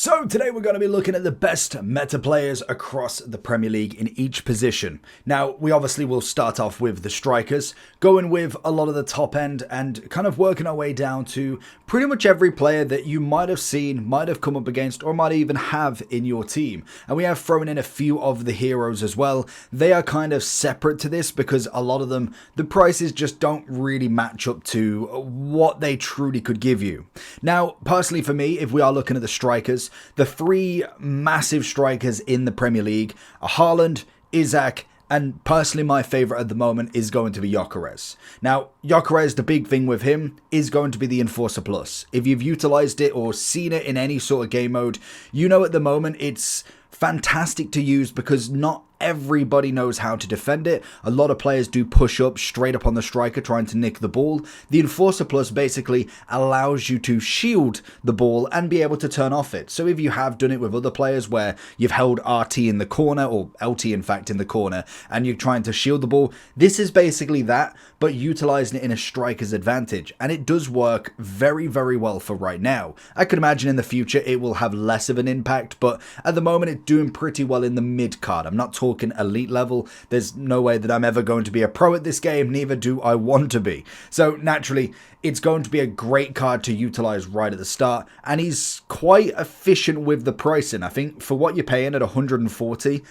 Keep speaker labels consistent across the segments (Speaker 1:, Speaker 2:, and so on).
Speaker 1: So today we're going to be looking at the best meta players across the Premier League in each position. Now, we obviously will start off with the strikers, going with a lot of the top end and kind of working our way down to pretty much every player that you might have seen, might have come up against, or might even have in your team. And we have thrown in a few of the heroes as well. They are kind of separate to this because a lot of them, the prices just don't really match up to what they truly could give you. Now, personally for me, if we are looking at the strikers, the three massive strikers in the Premier League are Haaland, Isak, and personally my favourite at the moment is going to be Gyökeres. Now, Gyökeres, the big thing with him is going to be the Enforcer Plus. If you've utilised it or seen it in any sort of game mode, you know at the moment it's fantastic to use because not everybody knows how to defend it. A lot of players do push up straight up on the striker trying to nick the ball. The Enforcer Plus basically allows you to shield the ball and be able to turn off it. So if you have done it with other players where you've held RT in the corner, or LT in fact in the corner, and you're trying to shield the ball, this is basically that, but utilising it in a striker's advantage. And it does work very, very well for right now. I could imagine in the future it will have less of an impact, but at the moment it's doing pretty well in the mid card. I'm not talking elite level. There's no way that I'm ever going to be a pro at this game, neither do I want to be. So naturally, it's going to be a great card to utilize right at the start, and he's quite efficient with the pricing. I think for what you're paying at 140,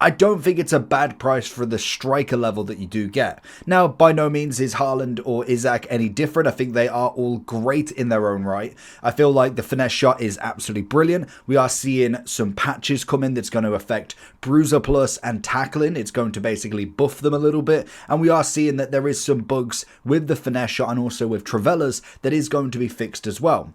Speaker 1: I don't think it's a bad price for the striker level that you do get. Now, by no means is Haaland or Isak any different. I think they are all great in their own right. I feel like the finesse shot is absolutely brilliant. We are seeing some patches come in that's going to affect Bruiser Plus and tackling. It's going to basically buff them a little bit. And we are seeing that there is some bugs with the finesse shot and also with Travellas that is going to be fixed as well.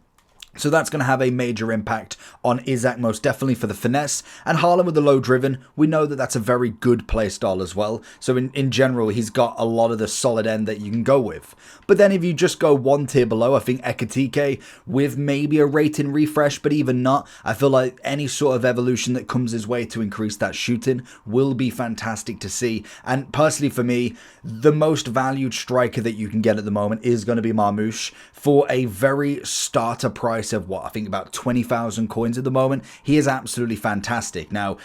Speaker 1: So that's going to have a major impact on Isak, most definitely for the finesse. And Haaland with the low driven, we know that that's a very good playstyle as well. So in general, he's got a lot of the solid end that you can go with. But then if you just go one tier below, I think Ekitike with maybe a rating refresh, but even not, I feel like any sort of evolution that comes his way to increase that shooting will be fantastic to see. And personally for me, the most valued striker that you can get at the moment is going to be Marmoush for a very starter price of what I think about 20,000 coins at the moment. He is absolutely fantastic. Now,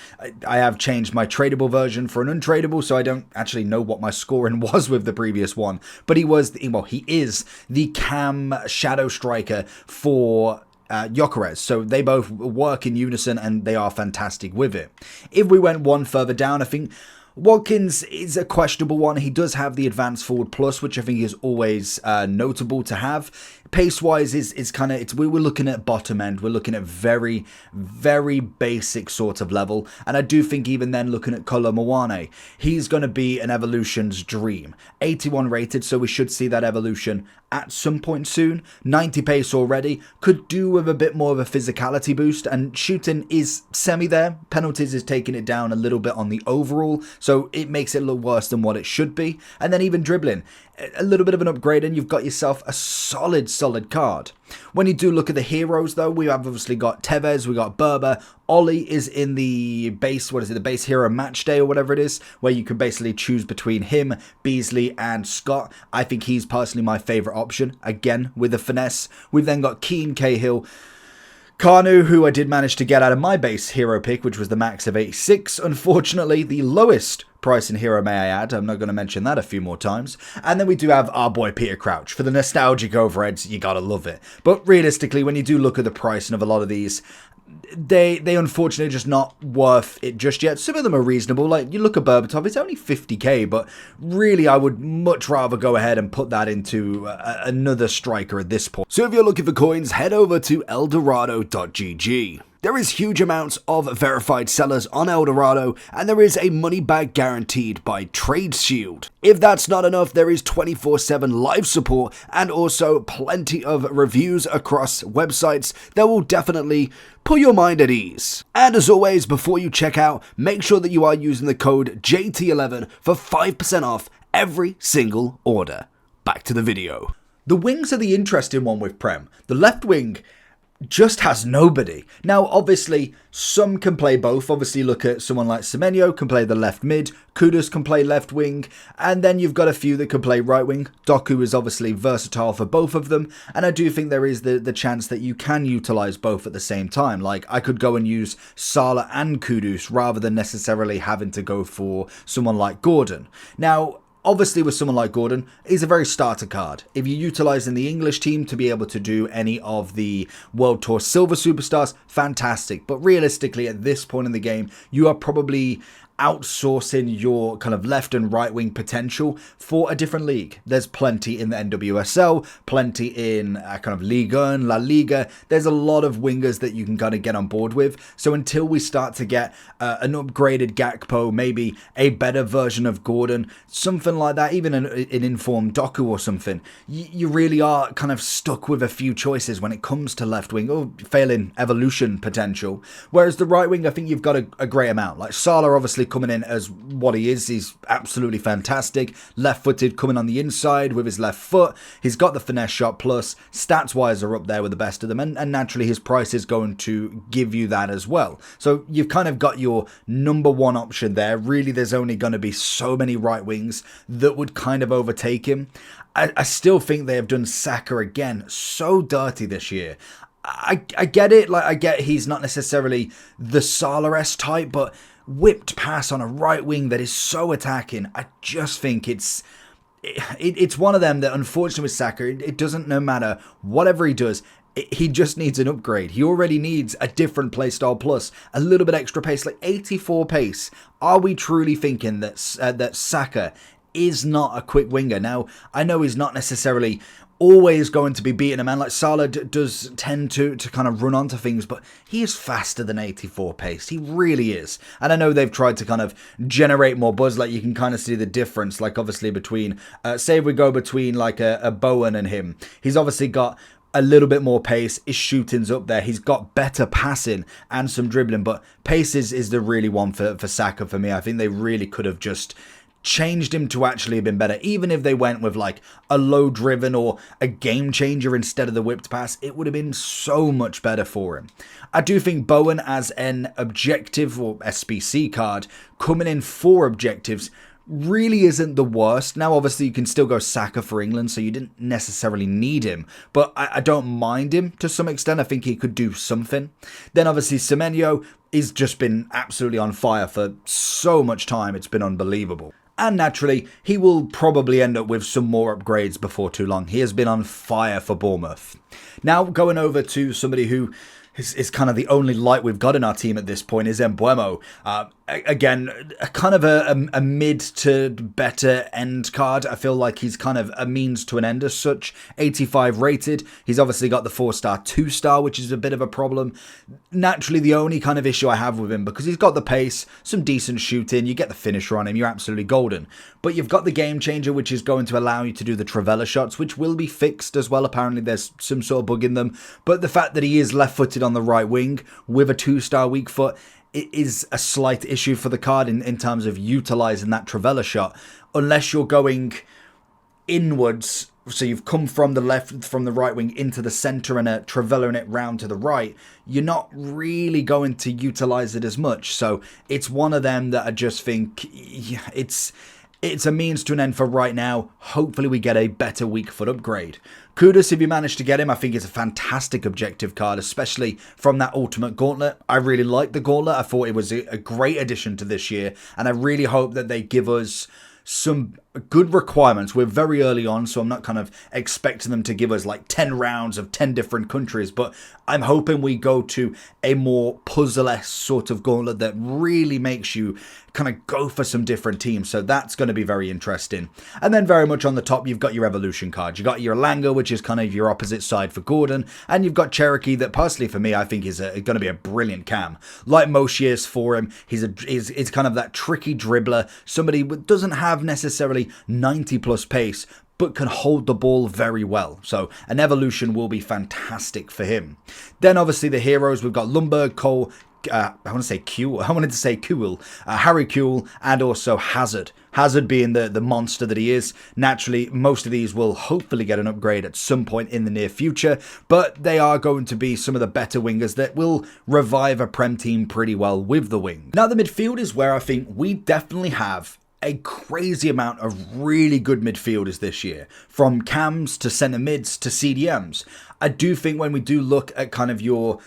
Speaker 1: I have changed my tradable version for an untradeable, so I don't actually know what my scoring was with the previous one. But he is the cam shadow striker for Gyökeres, so they both work in unison and they are fantastic with it. If we went one further down, I think Watkins is a questionable one. He does have the advanced forward plus, which I think is always notable to have. Pace-wise, is kind of, we're looking at bottom end. We're looking at very, very basic sort of level. And I do think even then, looking at Kolo Muani, he's going to be an evolution's dream. 81 rated, so we should see that evolution at some point soon. 90 pace already. Could do with a bit more of a physicality boost. And shooting is semi there. Penalties is taking it down a little bit on the overall. So it makes it look worse than what it should be. And then even dribbling, a little bit of an upgrade and you've got yourself a solid card. When you do look at the heroes though, we have obviously got Tevez, we got Berber. Ollie is in the base, the base hero match day or whatever it is, where you can basically choose between him, Beasley and Scott. I think he's personally my favourite option, again with the finesse. We've then got Keane, Cahill, Kanu, who I did manage to get out of my base hero pick, which was the max of 86. Unfortunately, the lowest price in hero, may I add. I'm not going to mention that a few more times. And then we do have our boy Peter Crouch. For the nostalgic overheads, you gotta love it. But realistically, when you do look at the pricing of a lot of these, they unfortunately are just not worth it just yet. Some of them are reasonable. Like, you look at Berbatov, it's only 50k, but really I would much rather go ahead and put that into another striker at this point. So if you're looking for coins, head over to eldorado.gg. There is huge amounts of verified sellers on Eldorado, and there is a money back guaranteed by Trade Shield. If that's not enough, there is 24/7 live support and also plenty of reviews across websites that will definitely put your mind at ease. And as always, before you check out, make sure that you are using the code JT11 for 5% off every single order. Back to the video. The wings are the interesting one with Prem. The left wing, just has nobody. Now, obviously, some can play both. Obviously, look at someone like Semenyo, can play the left mid. Kudus can play left wing. And then you've got a few that can play right wing. Doku is obviously versatile for both of them. And I do think there is the chance that you can utilise both at the same time. Like, I could go and use Salah and Kudus rather than necessarily having to go for someone like Gordon. Now, obviously, with someone like Gordon, he's a very starter card. If you're utilising the English team to be able to do any of the World Tour Silver Superstars, fantastic. But realistically, at this point in the game, you are probably outsourcing your kind of left and right wing potential for a different league. There's plenty in the NWSL, plenty in kind of Liga and La Liga. There's a lot of wingers that you can kind of get on board with. So until we start to get an upgraded Gakpo, maybe a better version of Gordon, something like that, even an informed Doku or something, you really are kind of stuck with a few choices when it comes to left wing or failing evolution potential. Whereas the right wing, I think you've got a great amount. Like Salah, obviously, coming in as what he is. He's absolutely fantastic. Left-footed, coming on the inside with his left foot. He's got the finesse shot, plus stats-wise are up there with the best of them, and naturally his price is going to give you that as well. So you've kind of got your number one option there. Really, there's only going to be so many right wings that would kind of overtake him. I still think they have done Saka again so dirty this year. I get it. Like, I get he's not necessarily the Salah-esque type, but whipped pass on a right wing that is so attacking, I just think it's one of them that, unfortunately with Saka, it doesn't, no matter whatever he does, he just needs an upgrade. He already needs a different playstyle plus a little bit extra pace, like 84 pace. Are we truly thinking that Saka is not a quick winger? Now, I know he's not necessarily always going to be beating a man. Like Salah does tend to kind of run onto things, but he is faster than 84 pace. He really is. And I know they've tried to kind of generate more buzz. Like, you can kind of see the difference, like obviously between, say if we go between like a Bowen and him, he's obviously got a little bit more pace. His shooting's up there. He's got better passing and some dribbling, but pace is the really one for Saka for me. I think they really could have just changed him to actually have been better. Even if they went with like a low driven or a game changer instead of the whipped pass, it would have been so much better for him. I do think Bowen as an objective or SBC card coming in for objectives really isn't the worst. Now, obviously, you can still go Saka for England, so you didn't necessarily need him, but I don't mind him to some extent. I think he could do something. Then, obviously, Semenyo has just been absolutely on fire for so much time. It's been unbelievable. And naturally, he will probably end up with some more upgrades before too long. He has been on fire for Bournemouth. Now, going over to somebody who is kind of the only light we've got in our team at this point is Mbeumo. Again, kind of a mid to better end card. I feel like he's kind of a means to an end as such. 85 rated. He's obviously got the 4-star, 2-star, which is a bit of a problem. Naturally, the only kind of issue I have with him, because he's got the pace, some decent shooting, you get the finisher on him, you're absolutely golden. But you've got the game changer, which is going to allow you to do the Trivela shots, which will be fixed as well. Apparently, there's some sort of bug in them. But the fact that he is left-footed on the right wing with a 2-star weak foot, it is a slight issue for the card in terms of utilising that Trivela shot. Unless you're going inwards, so you've come from the left, from the right wing into the centre and Trivellaing it round to the right, you're not really going to utilise it as much. So it's one of them that I just think it's a means to an end for right now. Hopefully we get a better weak foot upgrade. Kudus, if you manage to get him, I think it's a fantastic objective card, especially from that Ultimate Gauntlet. I really like the Gauntlet. I thought it was a great addition to this year, and I really hope that they give us some good requirements. We're very early on, so I'm not kind of expecting them to give us like 10 rounds of 10 different countries, but I'm hoping we go to a more puzzle-esque sort of gauntlet that really makes you kind of go for some different teams. So that's going to be very interesting. And then very much on the top, you've got your evolution cards. You've got your Elanga, which is kind of your opposite side for Gordon, and you've got Cherokee that personally for me, I think is going to be a brilliant cam. Like most years for him, he's kind of that tricky dribbler, somebody who doesn't have necessarily 90 plus pace, but can hold the ball very well. So an evolution will be fantastic for him. Then obviously the heroes, we've got Lundberg, Cole, wanted to say Kuhl, Harry Kuhl, and also Hazard. Hazard being the monster that he is. Naturally, most of these will hopefully get an upgrade at some point in the near future, but they are going to be some of the better wingers that will revive a Prem team pretty well with the wing. Now, the midfield is where I think we definitely have a crazy amount of really good midfielders this year, from cams to centre mids to CDMs. I do think when we do look at kind of your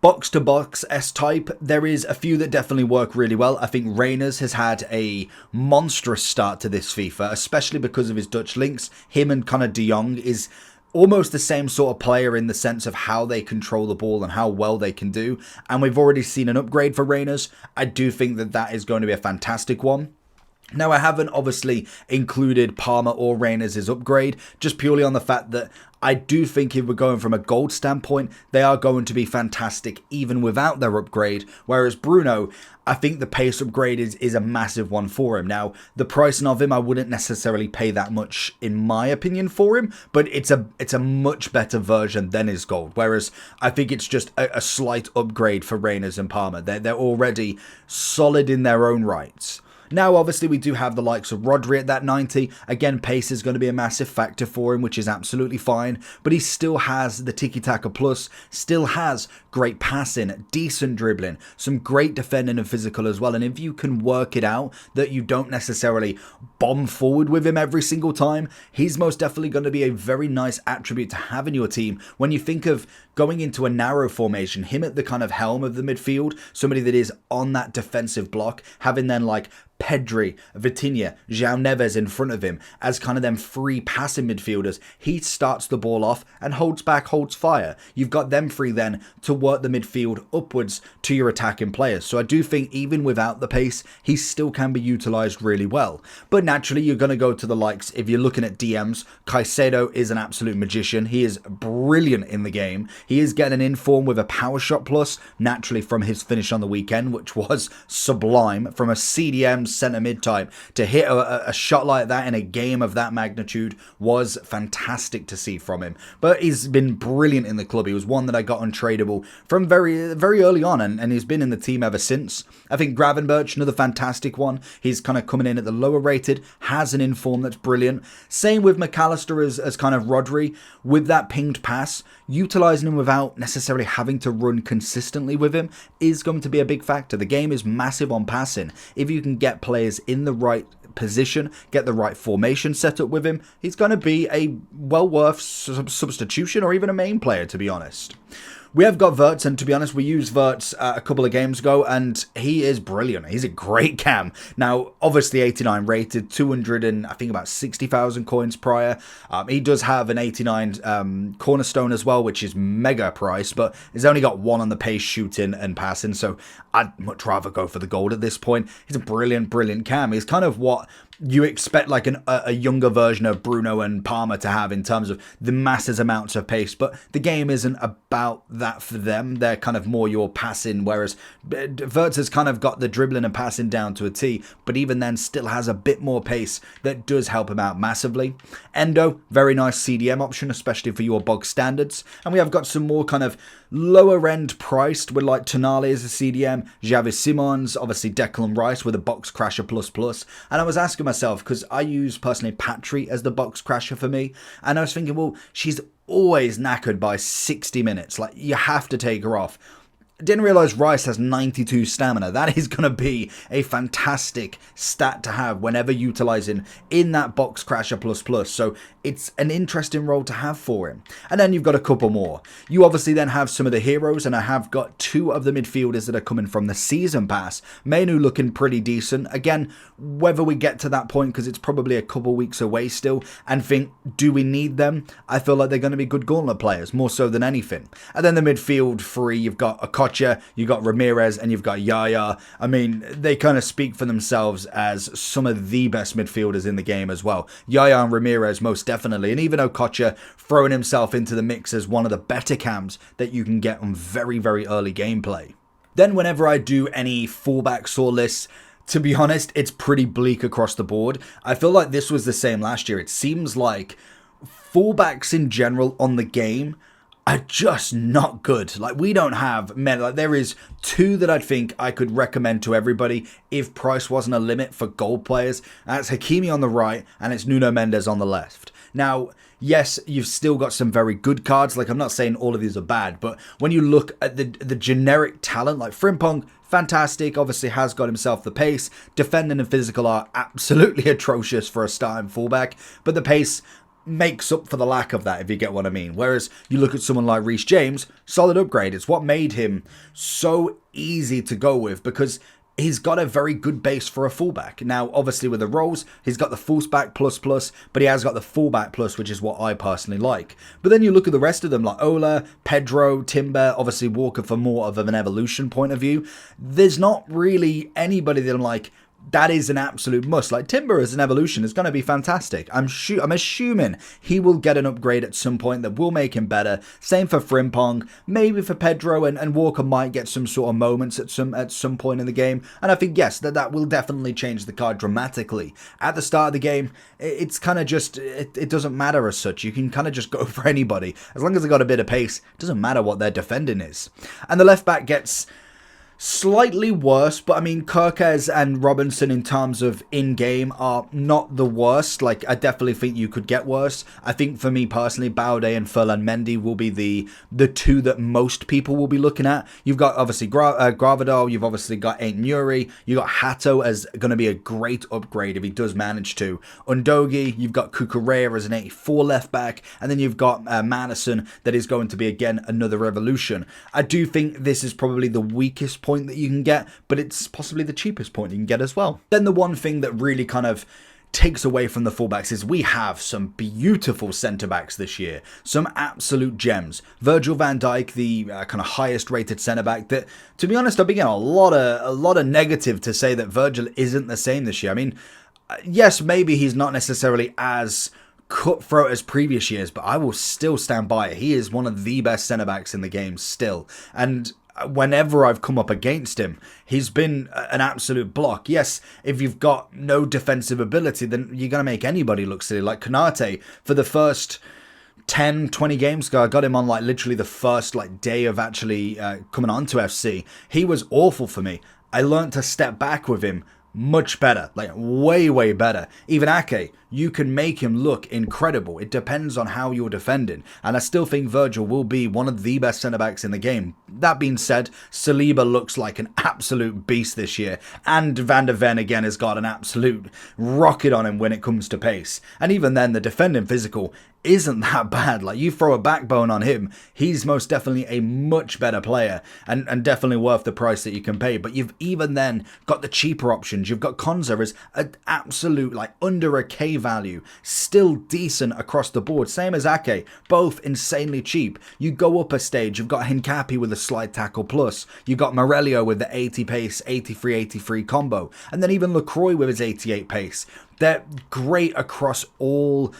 Speaker 1: box-to-box S-type, there is a few that definitely work really well. I think Reyners has had a monstrous start to this FIFA, especially because of his Dutch links. Him and kind of De Jong is almost the same sort of player in the sense of how they control the ball and how well they can do. And we've already seen an upgrade for Reyners. I do think that that is going to be a fantastic one. Now, I haven't obviously included Palmer or Reyners' upgrade, just purely on the fact that I do think if we're going from a gold standpoint, they are going to be fantastic even without their upgrade. Whereas Bruno, I think the pace upgrade is a massive one for him. Now, the pricing of him, I wouldn't necessarily pay that much in my opinion for him, but it's a much better version than his gold. Whereas I think it's just a slight upgrade for Reyners and Palmer. They're already solid in their own rights. Now, obviously, we do have the likes of Rodri at that 90. Again, pace is going to be a massive factor for him, which is absolutely fine. But he still has the tiki-taka plus, still has great passing, decent dribbling, some great defending and physical as well. And if you can work it out that you don't necessarily bomb forward with him every single time, he's most definitely going to be a very nice attribute to have in your team. When you think of going into a narrow formation, him at the kind of helm of the midfield, somebody that is on that defensive block, having then like Pedri, Vitinha, João Neves in front of him as kind of them free passing midfielders. He starts the ball off and holds back, holds fire. You've got them free then to work the midfield upwards to your attacking players. So I do think even without the pace, he still can be utilised really well. But naturally, you're going to go to the likes, if you're looking at DMs, Caicedo is an absolute magician. He is brilliant in the game. He is getting an inform with a power shot plus, naturally from his finish on the weekend, which was sublime. From a CDM centre mid type to hit a shot like that in a game of that magnitude was fantastic to see from him. But he's been brilliant in the club. He was one that I got untradeable from very, very early on, and he's been in the team ever since. I think Gravenberch, another fantastic one. He's kind of coming in at the lower rated, has an inform that's brilliant. Same with McAllister as kind of Rodri, with that pinged pass. Utilising him without necessarily having to run consistently with him is going to be a big factor. The game is massive on passing. If you can get players in the right position, get the right formation set up with him, he's going to be a well worth substitution or even a main player, to be honest. We have got Wirtz, and to be honest, we used Wirtz a couple of games ago, and he is brilliant. He's a great cam. Now, obviously 89 rated, 200 and I think about 60,000 coins prior. He does have an 89 cornerstone as well, which is mega price, but he's only got one on the pace, shooting and passing, so I'd much rather go for the gold at this point. He's a brilliant, brilliant cam. He's kind of what you expect like a younger version of Bruno and Palmer to have in terms of the massive amounts of pace, but the game isn't about that for them. They're kind of more your passing, whereas Wirtz has kind of got the dribbling and passing down to a T, but even then still has a bit more pace that does help him out massively. Endo, very nice CDM option, especially for your bog standards. And we have got some more kind of lower end priced with like Tonali as a CDM, Xavi Simons, obviously Declan Rice with a box crasher plus. And I was asking myself, because I use personally Patry as the box crasher for me, and I was thinking, well, she's always knackered by 60 minutes. Like, you have to take her off. Didn't realise Rice has 92 stamina. That is going to be a fantastic stat to have whenever utilising in that box crasher plus. So it's an interesting role to have for him. And then you've got a couple more. You obviously then have some of the heroes, and I have got two of the midfielders that are coming from the season pass. Mainu looking pretty decent. Again, whether we get to that point, because it's probably a couple weeks away still, and think, do we need them? I feel like they're going to be good gauntlet players, more so than anything. And then the midfield three, you've got Okocha, you've got Ramirez, and you've got Yaya. I mean, they kind of speak for themselves as some of the best midfielders in the game as well. Yaya and Ramirez most definitely, and even Okocha throwing himself into the mix as one of the better cams that you can get on very, very early gameplay. Then whenever I do any fullbacks or lists, to be honest, it's pretty bleak across the board. I feel like this was the same last year. It seems like fullbacks in general on the game are just not good. Like, we don't have men. Like, there is two that I think I could recommend to everybody if price wasn't a limit for gold players. That's Hakimi on the right, and it's Nuno Mendes on the left. Now, yes, you've still got some very good cards. Like, I'm not saying all of these are bad, but when you look at the generic talent, like Frimpong, fantastic, obviously has got himself the pace. Defending and physical are absolutely atrocious for a starting fullback, but the pace makes up for the lack of that, if you get what I mean. Whereas you look at someone like Reece James, solid upgrade. It's what made him so easy to go with, because he's got a very good base for a fullback. Now, obviously with the roles, he's got the fullback plus, but he has got the fullback plus, which is what I personally like. But then you look at the rest of them, like Ola, Pedro, Timber, obviously Walker for more of an evolution point of view. There's not really anybody that I'm like, that is an absolute must. Like, Timber as an evolution is going to be fantastic. I'm assuming he will get an upgrade at some point that will make him better. Same for Frimpong, maybe for Pedro, and Walker might get some sort of moments at some point in the game. And I think, yes, that will definitely change the card dramatically. At the start of the game, it's kind of just, it doesn't matter as such. You can kind of just go for anybody. As long as they got a bit of pace, it doesn't matter what their defending is. And the left back gets slightly worse, but I mean, Kirkes and Robinson in terms of in-game are not the worst. Like, I definitely think you could get worse. I think for me personally, Baude and Ferland Mendy will be the two that most people will be looking at. You've got obviously Gravador, you've obviously got Ain't Nuri, you got Hato as going to be a great upgrade if he does manage to. Undogi, you've got Kukurea as an 84 left back, and then you've got Madison that is going to be again another revolution. I do think this is probably the weakest point that you can get, but it's possibly the cheapest point you can get as well. Then the one thing that really kind of takes away from the fullbacks is we have some beautiful centre-backs this year. Some absolute gems. Virgil van Dijk, the kind of highest rated centre-back, that, to be honest, I've been getting a lot of negative to say that Virgil isn't the same this year. I mean, yes, maybe he's not necessarily as cutthroat as previous years, but I will still stand by it. He is one of the best centre-backs in the game still. And whenever I've come up against him, he's been an absolute block. Yes, if you've got no defensive ability, then you're going to make anybody look silly. Like Konate, for the first 10, 20 games ago, I got him on like literally the first like day of actually coming on to FC. He was awful for me. I learned to step back with him much better, like way better. Even Ake, you can make him look incredible. It depends on how you're defending, and I still think Virgil will be one of the best centre-backs in the game. That being said, Saliba looks like an absolute beast this year, and Van der Ven again has got an absolute rocket on him when it comes to pace. And even then, the defending physical isn't that bad. Like, you throw a backbone on him, he's most definitely a much better player, and definitely worth the price that you can pay. But you've even then got the cheaper options. You've got Konza as an absolute, like, under a K value, still decent across the board. Same as Ake, both insanely cheap. You go up a stage, you've got Hincapi with a slight tackle plus. You've got Morelio with the 80 pace, 83 combo. And then even LaCroix with his 88 pace. They're great across all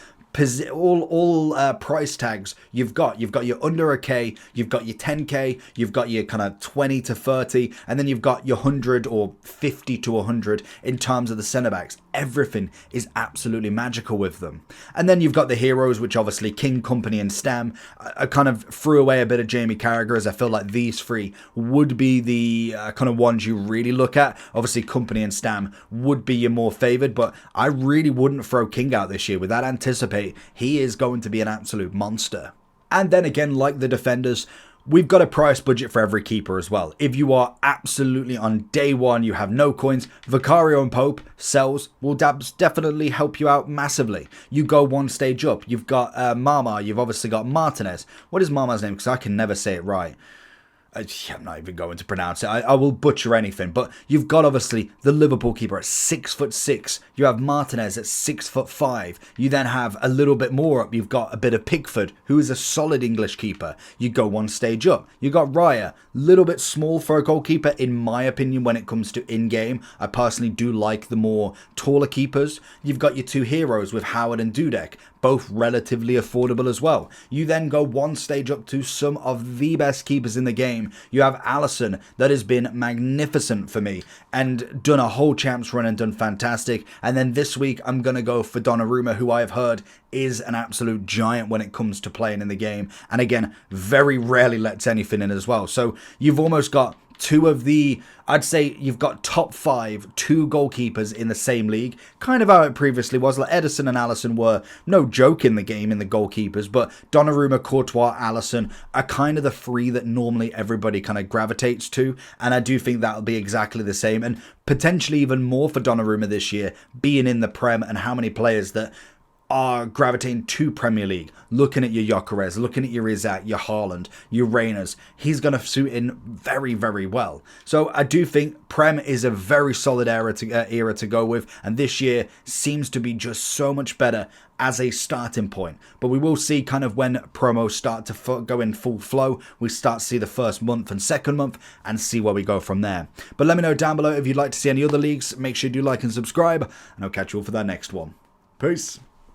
Speaker 1: price tags you've got your under a K, you've got your 10k, you've got your kind of 20 to 30, and then you've got your 100 or 50 to 100 in terms of the centre backs. Everything is absolutely magical with them. And then you've got the heroes, which obviously King, Company and Stam. I kind of threw away a bit of Jamie Carragher, as I feel like these three would be the kind of ones you really look at. Obviously Company and Stam would be your more favoured, but I really wouldn't throw King out this year. With that anticipate, he is going to be an absolute monster. And then again, like the defenders, we've got a price budget for every keeper as well. If you are absolutely on day one, you have no coins, Vicario and Pope sells will definitely help you out massively. You go one stage up. You've got Mama, you've obviously got Martinez. What is Mama's name? Because I can never say it right. I'm not even going to pronounce it. I will butcher anything. But you've got obviously the Liverpool keeper at 6'6". You have Martinez at 6'5". You then have a little bit more up. You've got a bit of Pickford, who is a solid English keeper. You go one stage up. You got Raya, little bit small for a goalkeeper in my opinion when it comes to in-game. I personally do like the more taller keepers. You've got your two heroes with Howard and Dudek, both relatively affordable as well. You then go one stage up to some of the best keepers in the game, team. You have Alisson that has been magnificent for me and done a whole champs run and done fantastic. And then this week I'm going to go for Donnarumma, who I have heard is an absolute giant when it comes to playing in the game. And again, very rarely lets anything in as well. So you've almost got two of the, I'd say you've got top 5, 2 goalkeepers in the same league. Kind of how it previously was. Like Ederson and Alisson were no joke in the game in the goalkeepers, but Donnarumma, Courtois, Alisson are kind of the 3 that normally everybody kind of gravitates to. And I do think that'll be exactly the same, and potentially even more for Donnarumma this year, being in the Prem, and how many players that are gravitating to Premier League. Looking at your Gyökeres, looking at your Isak, your Haaland, your Reyners, he's going to suit in very, very well. So I do think Prem is a very solid era to go with, and this year seems to be just so much better as a starting point. But we will see kind of when promos start to go in full flow. We start to see the first month and second month and see where we go from there. But let me know down below if you'd like to see any other leagues. Make sure you do like and subscribe, and I'll catch you all for that next one. Peace.